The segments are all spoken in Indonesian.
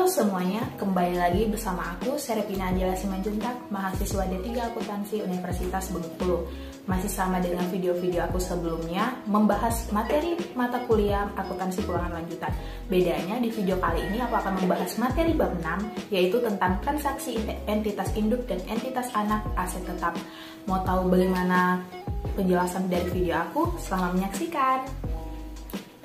semuanya, kembali lagi bersama aku Serepina Anjela Simanjuntak, mahasiswa D3 Akuntansi Universitas Bengkulu. Masih sama dengan video-video aku sebelumnya, membahas materi mata kuliah akuntansi keuangan lanjutan. Bedanya di video kali ini aku akan membahas materi bab 6, yaitu tentang transaksi entitas induk dan entitas anak aset tetap. Mau tahu bagaimana penjelasan dari video aku? Selamat menyaksikan.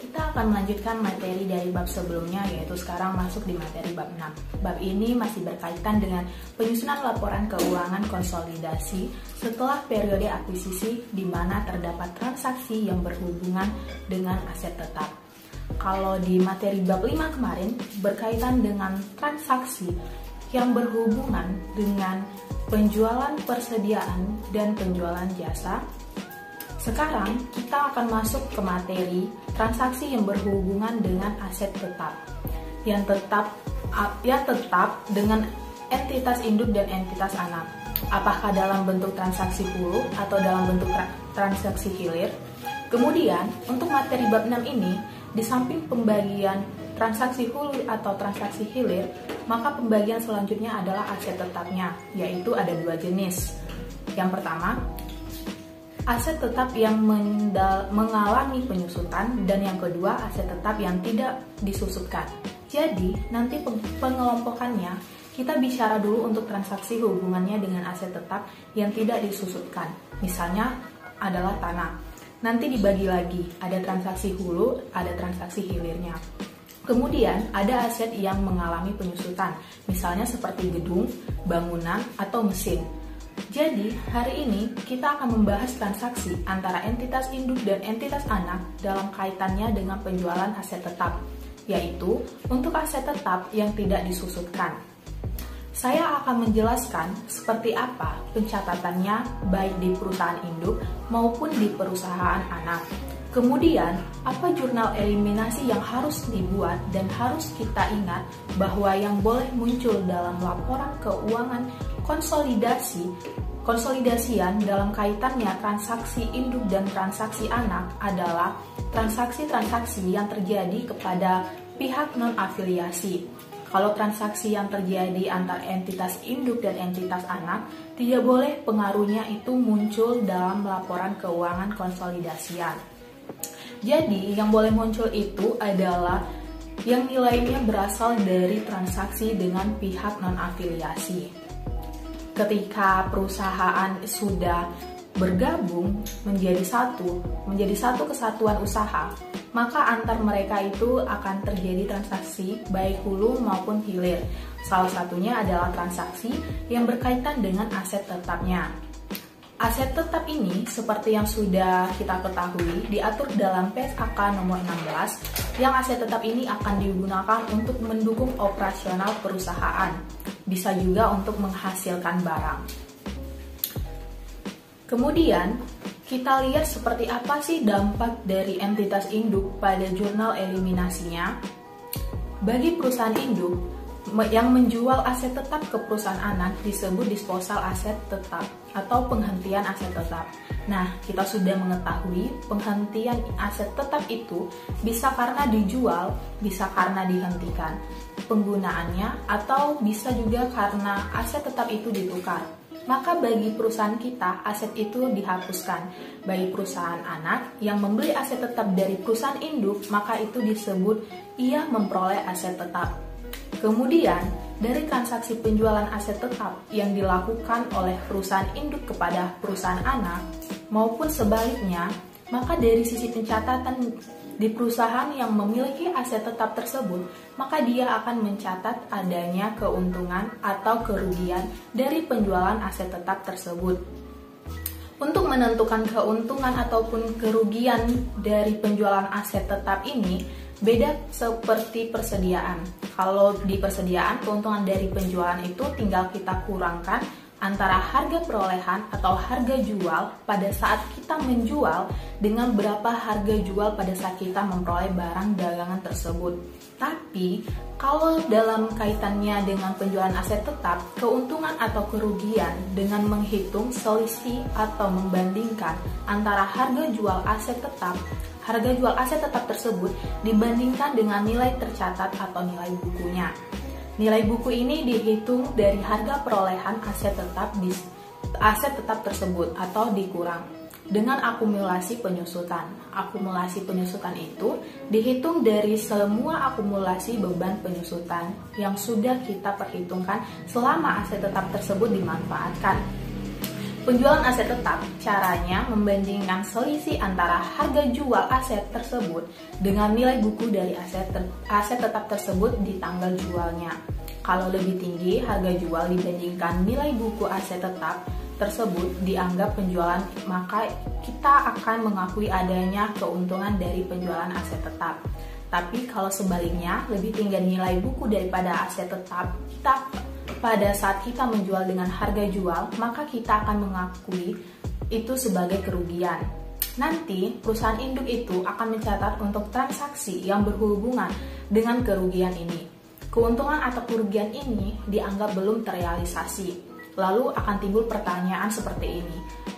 Kita akan melanjutkan materi dari bab sebelumnya, yaitu sekarang masuk di materi bab 6. Bab ini masih berkaitan dengan penyusunan laporan keuangan konsolidasi setelah periode akuisisi di mana terdapat transaksi yang berhubungan dengan aset tetap. Kalau di materi bab 5 kemarin berkaitan dengan transaksi yang berhubungan dengan penjualan persediaan dan penjualan jasa, sekarang kita akan masuk ke materi transaksi yang berhubungan dengan aset tetap yang tetap dengan entitas induk dan entitas anak. Apakah dalam bentuk transaksi hulu atau dalam bentuk transaksi hilir? Kemudian untuk materi bab 6 ini, di samping pembagian transaksi hulu atau transaksi hilir, maka pembagian selanjutnya adalah aset tetapnya, yaitu ada dua jenis. Yang pertama, aset tetap yang mengalami penyusutan, dan yang kedua aset tetap yang tidak disusutkan. Jadi nanti pengelompokannya kita bicara dulu untuk transaksi hubungannya dengan aset tetap yang tidak disusutkan. Misalnya adalah tanah. Nanti dibagi lagi, ada transaksi hulu, ada transaksi hilirnya. Kemudian ada aset yang mengalami penyusutan, misalnya seperti gedung, bangunan, atau mesin. Jadi, hari ini kita akan membahas transaksi antara entitas induk dan entitas anak dalam kaitannya dengan penjualan aset tetap, yaitu untuk aset tetap yang tidak disusutkan. Saya akan menjelaskan seperti apa pencatatannya baik di perusahaan induk maupun di perusahaan anak. Kemudian, apa jurnal eliminasi yang harus dibuat dan harus kita ingat bahwa yang boleh muncul dalam laporan keuangan konsolidasian dalam kaitannya transaksi induk dan transaksi anak adalah transaksi-transaksi yang terjadi kepada pihak non-afiliasi. Kalau transaksi yang terjadi antar entitas induk dan entitas anak, tidak boleh pengaruhnya itu muncul dalam laporan keuangan konsolidasian. Jadi, yang boleh muncul itu adalah yang nilainya berasal dari transaksi dengan pihak non-afiliasi. Ketika perusahaan sudah bergabung menjadi satu kesatuan usaha, maka antar mereka itu akan terjadi transaksi baik hulu maupun hilir. Salah satunya adalah transaksi yang berkaitan dengan aset tetapnya. Aset tetap ini, seperti yang sudah kita ketahui, diatur dalam PSAK nomor 16, yang aset tetap ini akan digunakan untuk mendukung operasional perusahaan, bisa juga untuk menghasilkan barang. Kemudian, kita lihat seperti apa sih dampak dari entitas induk pada jurnal eliminasinya. Bagi perusahaan induk yang menjual aset tetap ke perusahaan anak disebut disposal aset tetap atau penghentian aset tetap. Nah, kita sudah mengetahui penghentian aset tetap itu bisa karena dijual, bisa karena dihentikan penggunaannya, atau bisa juga karena aset tetap itu ditukar. Maka bagi perusahaan kita, aset itu dihapuskan. Bagi perusahaan anak yang membeli aset tetap dari perusahaan induk, maka itu disebut ia memperoleh aset tetap. Kemudian, dari transaksi penjualan aset tetap yang dilakukan oleh perusahaan induk kepada perusahaan anak, maupun sebaliknya, maka dari sisi pencatatan di perusahaan yang memiliki aset tetap tersebut, maka dia akan mencatat adanya keuntungan atau kerugian dari penjualan aset tetap tersebut. Untuk menentukan keuntungan ataupun kerugian dari penjualan aset tetap ini, beda seperti persediaan. Kalau di persediaan, keuntungan dari penjualan itu tinggal kita kurangkan antara harga perolehan atau harga jual pada saat kita menjual dengan berapa harga jual pada saat kita memperoleh barang dagangan tersebut. Tapi, kalau dalam kaitannya dengan penjualan aset tetap, keuntungan atau kerugian dengan menghitung selisih atau membandingkan antara harga jual aset tersebut dibandingkan dengan nilai tercatat atau nilai bukunya. Nilai buku ini dihitung dari harga perolehan aset tetap tersebut atau dikurang dengan akumulasi penyusutan. Akumulasi penyusutan itu dihitung dari semua akumulasi beban penyusutan yang sudah kita perhitungkan selama aset tetap tersebut dimanfaatkan. Penjualan aset tetap caranya membandingkan selisih antara harga jual aset tersebut dengan nilai buku dari aset tetap tersebut di tanggal jualnya. Kalau lebih tinggi harga jual dibandingkan nilai buku aset tetap tersebut dianggap penjualan, maka kita akan mengakui adanya keuntungan dari penjualan aset tetap. Tapi kalau sebaliknya lebih tinggi nilai buku daripada aset tetap, pada saat kita menjual dengan harga jual, maka kita akan mengakui itu sebagai kerugian. Nanti perusahaan induk itu akan mencatat untuk transaksi yang berhubungan dengan kerugian ini. Keuntungan atau kerugian ini dianggap belum terrealisasi. Lalu akan timbul pertanyaan seperti ini.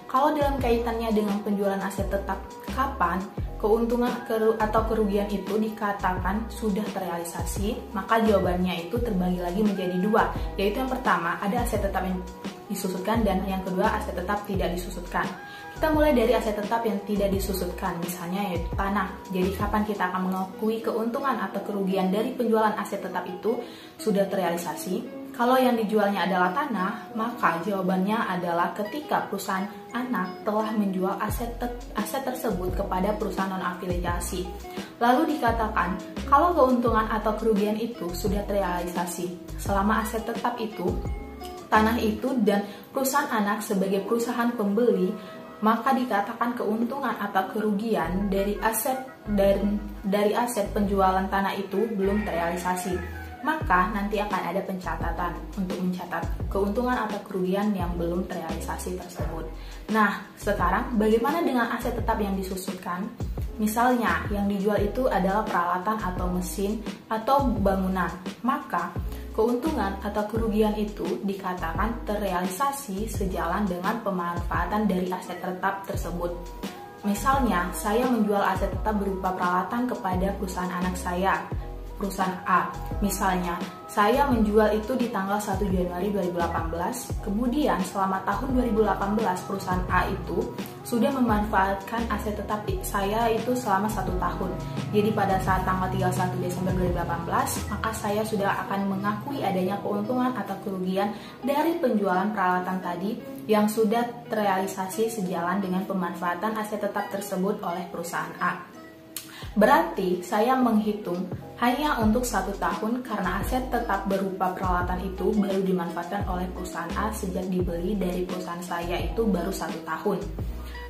Kalau dalam kaitannya dengan penjualan aset tetap, kapan keuntungan atau kerugian itu dikatakan sudah terrealisasi? Maka jawabannya itu terbagi lagi menjadi dua, yaitu yang pertama ada aset tetap yang disusutkan dan yang kedua aset tetap tidak disusutkan. Kita mulai dari aset tetap yang tidak disusutkan, misalnya yaitu tanah. Jadi kapan kita akan mengakui keuntungan atau kerugian dari penjualan aset tetap itu sudah terrealisasi? Kalau yang dijualnya adalah tanah, maka jawabannya adalah ketika perusahaan anak telah menjual aset tersebut kepada perusahaan non-afiliasi. Lalu dikatakan, kalau keuntungan atau kerugian itu sudah terrealisasi selama aset tetap itu, tanah itu dan perusahaan anak sebagai perusahaan pembeli, maka dikatakan keuntungan atau kerugian dari aset penjualan tanah itu belum terrealisasi. Maka nanti akan ada pencatatan untuk mencatat keuntungan atau kerugian yang belum terrealisasi tersebut. Nah, sekarang bagaimana dengan aset tetap yang disusutkan? Misalnya, yang dijual itu adalah peralatan atau mesin atau bangunan. Maka, keuntungan atau kerugian itu dikatakan terrealisasi sejalan dengan pemanfaatan dari aset tetap tersebut. Misalnya, saya menjual aset tetap berupa peralatan kepada perusahaan anak saya, perusahaan A. Misalnya, saya menjual itu di tanggal 1 Januari 2018, kemudian selama tahun 2018 perusahaan A itu sudah memanfaatkan aset tetap saya itu selama 1 tahun. Jadi pada saat tanggal 31 Desember 2018, maka saya sudah akan mengakui adanya keuntungan atau kerugian dari penjualan peralatan tadi yang sudah terrealisasi sejalan dengan pemanfaatan aset tetap tersebut oleh perusahaan A. Berarti saya menghitung hanya untuk 1 tahun karena aset tetap berupa peralatan itu baru dimanfaatkan oleh perusahaan A sejak dibeli dari perusahaan saya itu baru 1 tahun.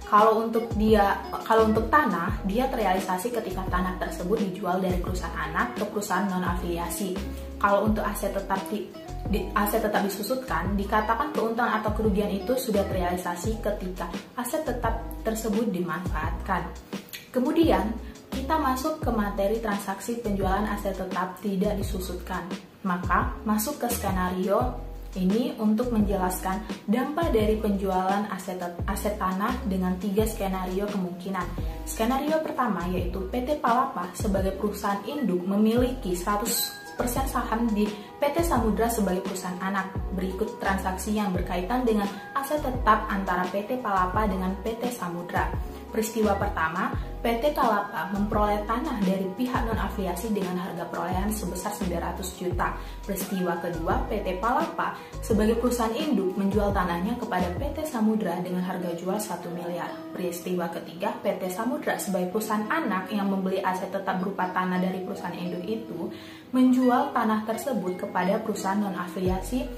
Kalau untuk tanah, dia terrealisasi ketika tanah tersebut dijual dari perusahaan anak ke perusahaan non-afiliasi. Kalau untuk aset tetap disusutkan, dikatakan keuntungan atau kerugian itu sudah terrealisasi ketika aset tetap tersebut dimanfaatkan. Kemudian kita masuk ke materi transaksi penjualan aset tetap tidak disusutkan. Maka masuk ke skenario ini untuk menjelaskan dampak dari penjualan aset tanah dengan 3 skenario kemungkinan. Skenario pertama yaitu PT Palapa sebagai perusahaan induk memiliki 100% saham di PT Samudra sebagai perusahaan anak. Berikut transaksi yang berkaitan dengan aset tetap antara PT Palapa dengan PT Samudra. Peristiwa pertama, PT Palapa memperoleh tanah dari pihak non-afiliasi dengan harga perolehan sebesar 900 juta. Peristiwa kedua, PT Palapa sebagai perusahaan induk menjual tanahnya kepada PT Samudra dengan harga jual 1 miliar. Peristiwa ketiga, PT Samudra sebagai perusahaan anak yang membeli aset tetap berupa tanah dari perusahaan induk itu menjual tanah tersebut kepada perusahaan non-afiliasi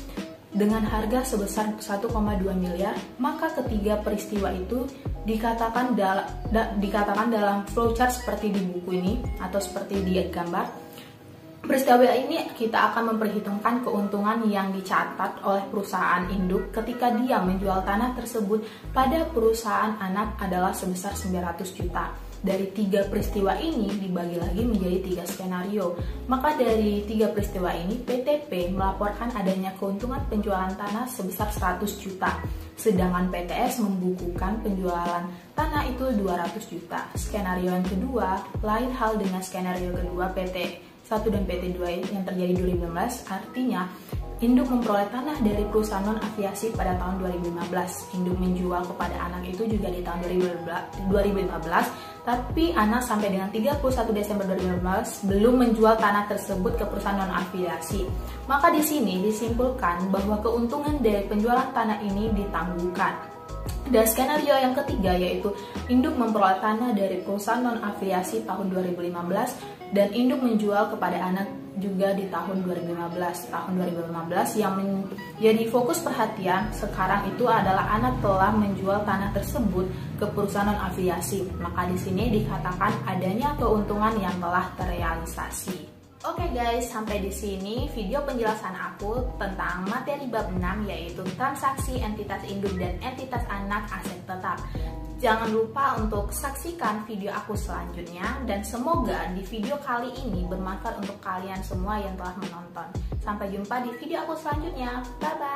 dengan harga sebesar 1,2 miliar. Maka ketiga peristiwa itu dikatakan dalam flowchart seperti di buku ini atau seperti di gambar. Peristiwa ini kita akan memperhitungkan keuntungan yang dicatat oleh perusahaan induk ketika dia menjual tanah tersebut pada perusahaan anak adalah sebesar 900 juta. Dari 3 peristiwa ini dibagi lagi menjadi 3 skenario. Maka dari 3 peristiwa ini PTP melaporkan adanya keuntungan penjualan tanah sebesar 100 juta. sedangkan PTS membukukan penjualan tanah itu 200 juta. Skenario yang kedua, lain hal dengan skenario kedua PT 1 dan PT 2 yang terjadi 2015, artinya induk memperoleh tanah dari perusahaan non-aviasi pada tahun 2015. Induk menjual kepada anak itu juga di tahun 2015, tapi anak sampai dengan 31 Desember 2015 belum menjual tanah tersebut ke perusahaan non-aviasi. Maka di sini disimpulkan bahwa keuntungan dari penjualan tanah ini ditangguhkan. Dan skenario yang ketiga yaitu induk memperoleh tanah dari perusahaan non-aviasi tahun 2015 dan induk menjual kepada anak juga di tahun 2015. Tahun 2015 yang menjadi fokus perhatian sekarang itu adalah anak telah menjual tanah tersebut ke perusahaan non-aviasi. Maka di sini dikatakan adanya keuntungan yang telah terrealisasi. Oke guys, sampai di sini video penjelasan aku tentang materi bab 6 yaitu transaksi entitas induk dan entitas anak aset tetap. Jangan lupa untuk saksikan video aku selanjutnya dan semoga di video kali ini bermanfaat untuk kalian semua yang telah menonton. Sampai jumpa di video aku selanjutnya. Bye bye.